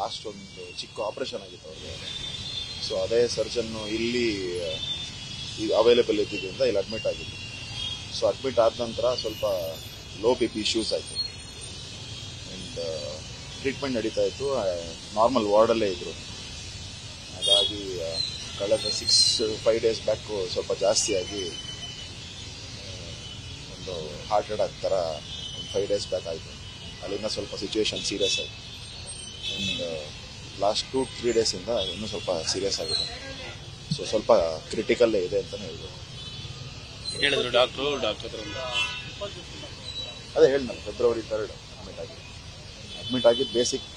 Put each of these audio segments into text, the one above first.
Last ಒಂದು ಚಿಕ್ಕ operation ಆಗಿತ್ತು ಅವ್ರಿಗೆ. ಸೊ ಅದೇ ಸರ್ಜನ್ನು ಇಲ್ಲಿ ಅವೈಲೇಬಲ್ ಇದ್ದಿದ್ದರಿಂದ ಇಲ್ಲಿ ಅಡ್ಮಿಟ್ ಆಗಿತ್ತು. ಸೊ ಅಡ್ಮಿಟ್ ಆದ ನಂತರ ಸ್ವಲ್ಪ ಲೋ ಬಿ ಪಿ ಇಶ್ಯೂಸ್ ಆಯಿತು ಆ್ಯಂಡ್ ಟ್ರೀಟ್ಮೆಂಟ್ ನಡೀತಾ ಇತ್ತು. ನಾರ್ಮಲ್ ವಾರ್ಡಲ್ಲೇ ಇದ್ದರು. ಹಾಗಾಗಿ ಕಳೆದ 5 ಡೇಸ್ ಬ್ಯಾಕು ಸ್ವಲ್ಪ ಜಾಸ್ತಿಯಾಗಿ ಒಂದು ಹಾರ್ಟ್ ಅಟ್ಯಾಕ್ ಥರ ಒಂದು 5 ಡೇಸ್ ಬ್ಯಾಕ್ ಆಯಿತು. ಅಲ್ಲಿಂದ ಸ್ವಲ್ಪ ಸಿಚುವೇಶನ್ ಸೀರಿಯಸ್ ಆಯಿತು ಆ್ಯಂಡ್ ಲಾಸ್ಟ್ 2-3 ಡೇಸಿಂದ ಇನ್ನೂ ಸ್ವಲ್ಪ ಸೀರಿಯಸ್ ಆಗಿದೆ. ಸೊ ಸ್ವಲ್ಪ ಕ್ರಿಟಿಕಲ್ಲೇ ಇದೆ ಅಂತಲೇ ಹೇಳ್ಬೋದು. ಹೇಳಿದ್ರು ಡಾಕ್ಟ್ರು ಅದೇ ಹೇಳಿದ್ನಲ್ಲ, February 3rd ಅಡ್ಮಿಟ್ ಆಗಿದ್ದು ಬೇಸಿಕ್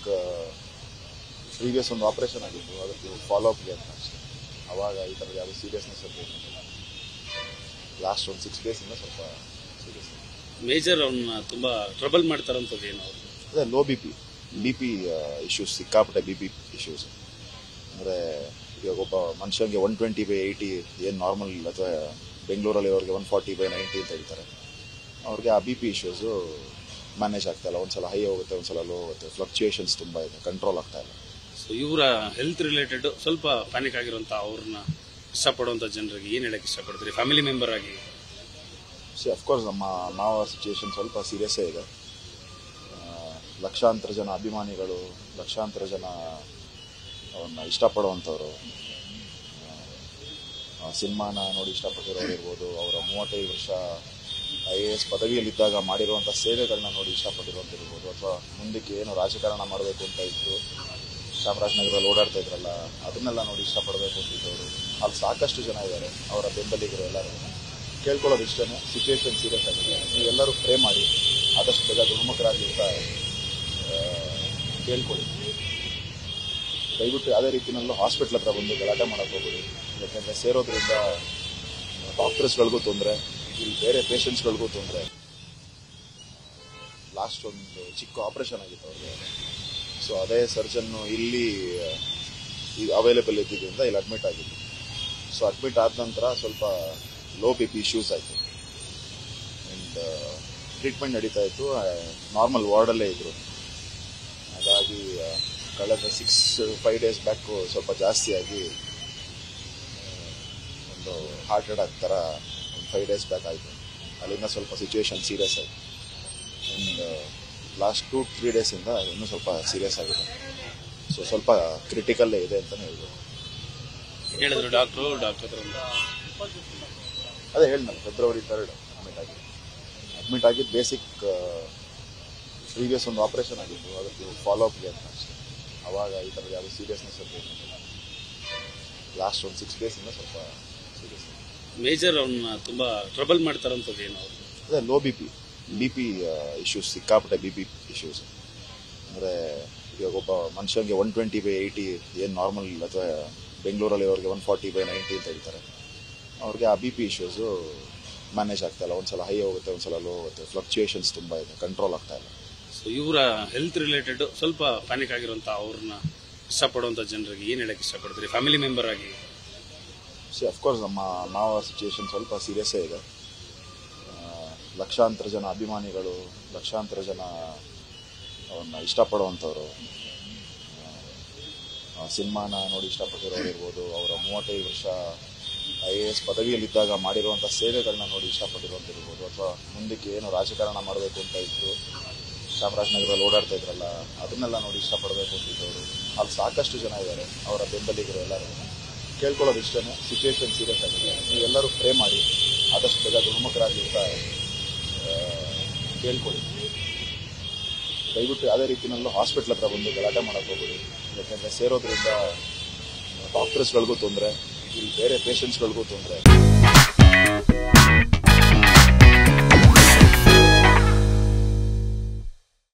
ಪ್ರೀವಿಯಸ್ ಒಂದು ಆಪರೇಷನ್ ಆಗಿತ್ತು, ಅದಕ್ಕೆ ಫಾಲೋ ಅಪ್ಗೆ ಅಂತ ಅಷ್ಟೇ. ಅವಾಗ ಈ ಥರದ ಯಾವುದೇ ಸೀರಿಯಸ್ನೆಸ್ ಅಂತ ಲಾಸ್ಟ್ ಒಂದು 6 ಡೇಸಿಂದ ಸ್ವಲ್ಪ ಸೀರಿಯಸ್. ಮೇಜರ್ ಅವನ್ನ ತುಂಬ ಟ್ರಬಲ್ ಮಾಡ್ತಾರಂಥದ್ದು ಏನು ಅವರು? ಅದೇ ಲೋ ಬಿ ಪಿ ಇಶ್ಯೂಸ್, ಸಿಕ್ಕಾಪಟ್ಟೆ ಬಿ ಪಿ ಇಶ್ಯೂಸ್. ಅಂದರೆ ಈಗ ಒಬ್ಬ ಮನುಷ್ಯನಿಗೆ 120/80 ಏನು ನಾರ್ಮಲ್, ಅಥವಾ ಬೆಂಗಳೂರಲ್ಲಿ ಅವ್ರಿಗೆ 140/90 ಅಂತ ಹೇಳ್ತಾರೆ. ಅವ್ರಿಗೆ ಆ ಬಿ ಪಿ ಇಶ್ಯೂಸು ಮ್ಯಾನೇಜ್ ಆಗ್ತಾಯಿಲ್ಲ. ಒಂದ್ಸಲ ಹೈ ಹೋಗುತ್ತೆ, ಒಂದ್ಸಲ ಲೋ ಹೋಗುತ್ತೆ. ಫ್ಲಕ್ಚುಯೇಷನ್ಸ್ ತುಂಬ ಇದೆ, ಕಂಟ್ರೋಲ್ ಆಗ್ತಾಯಿಲ್ಲ. ಸೊ ಇವರ ಹೆಲ್ತ್ ರಿಲೇಟೆಡ್ ಸ್ವಲ್ಪ ಪ್ಯಾನಿಕ್ ಆಗಿರುವಂಥ ಅವ್ರನ್ನ ಇಷ್ಟಪಡುವಂಥ ಜನರಿಗೆ ಏನು ಹೇಳಕ್ಕೆ ಇಷ್ಟಪಡ್ತೀರಿ ಫ್ಯಾಮಿಲಿ ಮೆಂಬರ್ ಆಗಿ? ಅಫ್ಕೋರ್ಸ್ ನಮ್ಮ ಸಿಚುಯೇಷನ್ ಸ್ವಲ್ಪ ಸೀರಿಯಸ್ಸೇ ಇದೆ. ಲಕ್ಷಾಂತರ ಜನ ಅಭಿಮಾನಿಗಳು, ಲಕ್ಷಾಂತರ ಜನ ಅವನ್ನ ಇಷ್ಟಪಡುವಂಥವ್ರು, ಸಿನಿಮಾನ ನೋಡಿ ಇಷ್ಟಪಟ್ಟಿರೋರು ಇರ್ಬೋದು, ಅವರ 35 ವರ್ಷ IAS ಪದವಿಯಲ್ಲಿದ್ದಾಗ ಮಾಡಿರುವಂಥ ಸೇವೆಗಳನ್ನ ನೋಡಿ ಇಷ್ಟಪಟ್ಟಿರೋಂಥಿರ್ಬೋದು, ಅಥವಾ ಮುಂದಕ್ಕೆ ಏನು ರಾಜಕಾರಣ ಮಾಡಬೇಕು ಅಂತ ಇತ್ತು, ಚಾಮರಾಜನಗರದಲ್ಲಿ ಓಡಾಡ್ತಾ ಇದ್ರಲ್ಲ, ಅದನ್ನೆಲ್ಲ ನೋಡಿ ಇಷ್ಟಪಡಬೇಕು ಅಂತಿದ್ದವರು ಅಲ್ಲಿ ಸಾಕಷ್ಟು ಜನ ಇದ್ದಾರೆ. ಅವರ ಬೆಂಬಲಿಗರು ಎಲ್ಲರೂ ಕೇಳ್ಕೊಳ್ಳೋದು ಇಷ್ಟೇ, ಸಿಚುವೇಶನ್ ಸೀರಿಯಸ್ ಆಗಿದೆ, ನೀವೆಲ್ಲರೂ ಪ್ರೇ ಮಾಡಿ ಆದಷ್ಟು ಬೇಗ ಗುಣಮುಖರಾಗಿ ಅಂತ ಕೇಳ್ಕೊಳ್ಳಿ. ದಯವಿಟ್ಟು ಯಾವುದೇ ರೀತಿಯಲ್ಲೂ ಹಾಸ್ಪಿಟ್ಲ್ ಹತ್ರ ಬಂದು ಗಲಾಟೆ ಮಾಡೋಕ್ಕೆ ಹೋಗ್ಬಿಡಿ. ಯಾಕೆಂದರೆ ಸೇರೋದ್ರಿಂದ ಡಾಕ್ಟರ್ಸ್ಗಳಿಗೂ ತೊಂದರೆ, ಇಲ್ಲಿ ಬೇರೆ ಪೇಷಂಟ್ಸ್ಗಳಿಗೂ ತೊಂದರೆ. ಲಾಸ್ಟ್ ಒಂದು ಚಿಕ್ಕ ಆಪರೇಷನ್ ಆಗಿತ್ತು ಅವ್ರಿಗೆ. ಸೊ ಅದೇ ಸರ್ಜನ್ನು ಇಲ್ಲಿ ಅವೈಲೇಬಲ್ ಇದ್ದಿದ್ದರಿಂದ ಇಲ್ಲಿ ಅಡ್ಮಿಟ್ ಆಗಿತ್ತು. ಸೊ ಅಡ್ಮಿಟ್ ಆದ ನಂತರ ಸ್ವಲ್ಪ ಲೋ ಬಿ ಪಿ ಇಶ್ಯೂಸ್ ಆಯಿತು ಆ್ಯಂಡ್ ಟ್ರೀಟ್ಮೆಂಟ್ ನಡೀತಾ ಇತ್ತು. ನಾರ್ಮಲ್ ವಾರ್ಡಲ್ಲೇ ಇದ್ದರು. ಹಾಗಾಗಿ ಕಳೆದ 5 ಡೇಸ್ ಬ್ಯಾಕು ಸ್ವಲ್ಪ ಜಾಸ್ತಿಯಾಗಿ ಒಂದು ಹಾರ್ಟ್ ಅಟ್ಯಾಕ್ ಥರ ಒಂದು 5 ಡೇಸ್ ಬ್ಯಾಕ್ ಆಯಿತು. ಅಲ್ಲಿಂದ ಸ್ವಲ್ಪ ಸಿಚುವೇಶನ್ ಸೀರಿಯಸ್ ಆಯಿತು ಆ್ಯಂಡ್ ಲಾಸ್ಟ್ 2-3 ಡೇಸಿಂದ ಇನ್ನೂ ಸ್ವಲ್ಪ ಸೀರಿಯಸ್ ಆಗಿದೆ. ಸೊ ಸ್ವಲ್ಪ ಕ್ರಿಟಿಕಲ್ಲೇ ಇದೆ ಅಂತಲೇ ಹೇಳ್ಬೋದು. ಹೇಳಿದ್ರು ಡಾಕ್ಟ್ರು ಅದೇ ಹೇಳಿದ್ನಲ್ಲ, February 3rd ಅಡ್ಮಿಟ್ ಆಗಿದ್ದು ಬೇಸಿಕ್ ಪ್ರೀವಿಯಸ್ ಒಂದು ಆಪರೇಷನ್ ಆಗಿತ್ತು, ಅದಕ್ಕೆ ಫಾಲೋ ಅಪ್ಗೆ ಅಂತ ಅಷ್ಟೇ. ಅವಾಗ ಈ ಥರದ ಯಾವುದೇ ಸೀರಿಯಸ್ನೆಸ್ ಅಂತ ಲಾಸ್ಟ್ ಒಂದು 6 ಡೇಸಿಂದ ಸ್ವಲ್ಪ ಸೀರಿಯಸ್. ಮೇಜರ್ ಅವನ್ನ ತುಂಬ ಟ್ರಬಲ್ ಮಾಡ್ತಾರಂಥದ್ದು ಏನು ಅವರು? ಅದೇ ಲೋ ಬಿ ಪಿ ಇಶ್ಯೂಸ್, ಸಿಕ್ಕಾಪಟ್ಟೆ ಬಿ ಪಿ ಇಶ್ಯೂಸ್. ಅಂದರೆ ಈಗ ಒಬ್ಬ ಮನುಷ್ಯನಿಗೆ 120/80 ಏನು ನಾರ್ಮಲ್, ಅಥವಾ ಬೆಂಗಳೂರಲ್ಲಿ ಅವ್ರಿಗೆ 140/90 ಅಂತ ಹೇಳ್ತಾರೆ. ಅವ್ರಿಗೆ ಆ ಬಿ ಪಿ ಇಶ್ಯೂಸು ಮ್ಯಾನೇಜ್ ಆಗ್ತಾಯಿಲ್ಲ. ಒಂದ್ಸಲ ಹೈ ಹೋಗುತ್ತೆ, ಒಂದ್ಸಲ ಲೋ ಹೋಗುತ್ತೆ. ಫ್ಲಕ್ಚುಯೇಷನ್ಸ್ ತುಂಬ ಇದೆ, ಕಂಟ್ರೋಲ್ ಆಗ್ತಾಯಿಲ್ಲ. ಸೊ ಇವರ ಹೆಲ್ತ್ ರಿಲೇಟೆಡ್ ಸ್ವಲ್ಪ ಪ್ಯಾನಿಕ್ ಆಗಿರುವಂಥ ಅವ್ರನ್ನ ಇಷ್ಟಪಡುವಂಥ ಜನರಿಗೆ ಏನು ಹೇಳಕ್ಕೆ ಇಷ್ಟಪಡ್ತೀರಿ ಫ್ಯಾಮಿಲಿ ಮೆಂಬರ್ ಆಗಿ? ಅಫ್ಕೋರ್ಸ್ ನಮ್ಮ ಸಿಚುಯೇಷನ್ ಸ್ವಲ್ಪ ಸೀರಿಯಸ್ಸೇ ಇದೆ. ಲಕ್ಷಾಂತರ ಜನ ಅಭಿಮಾನಿಗಳು, ಲಕ್ಷಾಂತರ ಜನ ಅವನ್ನ ಇಷ್ಟಪಡುವಂಥವ್ರು, ಸಿನಿಮಾನ ನೋಡಿ ಇಷ್ಟಪಟ್ಟಿರೋರು ಇರ್ಬೋದು, ಅವರ 35 ವರ್ಷ IAS ಪದವಿಯಲ್ಲಿದ್ದಾಗ ಮಾಡಿರುವಂಥ ಸೇವೆಗಳನ್ನ ನೋಡಿ ಇಷ್ಟಪಟ್ಟಿರೋಂಥಿರ್ಬೋದು, ಅಥವಾ ಮುಂದಕ್ಕೆ ಏನು ರಾಜಕಾರಣ ಮಾಡಬೇಕು ಅಂತ ಇತ್ತು, ಚಾಮರಾಜನಗರದಲ್ಲಿ ಓಡಾಡ್ತಾ ಇದ್ರಲ್ಲ, ಅದನ್ನೆಲ್ಲ ನೋಡಿ ಇಷ್ಟಪಡಬೇಕು ಅಂತಿದ್ದವರು ಅಲ್ಲಿ ಸಾಕಷ್ಟು ಜನ ಇದ್ದಾರೆ. ಅವರ ಬೆಂಬಲಿಗರು ಎಲ್ಲರೂ ಕೇಳ್ಕೊಳ್ಳೋದು ಇಷ್ಟೇ, ಸಿಚುವೇಶನ್ ಸೀರಿಯಸ್ ಆಗಿದೆ, ನೀವೆಲ್ಲರೂ ಪ್ರೇ ಮಾಡಿ ಆದಷ್ಟು ಬೇಗ ಗುಣಮುಖರಾಗಿ ಅಂತ ಕೇಳ್ಕೊಳ್ಳಿ. ದಯವಿಟ್ಟು ಯಾವುದೇ ರೀತಿಯಲ್ಲೂ ಹಾಸ್ಪಿಟ್ಲ್ ಹತ್ರ ಬಂದು ಗಲಾಟೆ ಮಾಡೋಕ್ಕೆ ಹೋಗ್ಬಿಡಿ. ಯಾಕೆಂದರೆ ಸೇರೋದ್ರಿಂದ ಡಾಕ್ಟರ್ಸ್ಗಳಿಗೂ ತೊಂದರೆ, ಇಲ್ಲಿ ಬೇರೆ ಪೇಷಂಟ್ಸ್ಗಳಿಗೂ ತೊಂದರೆ.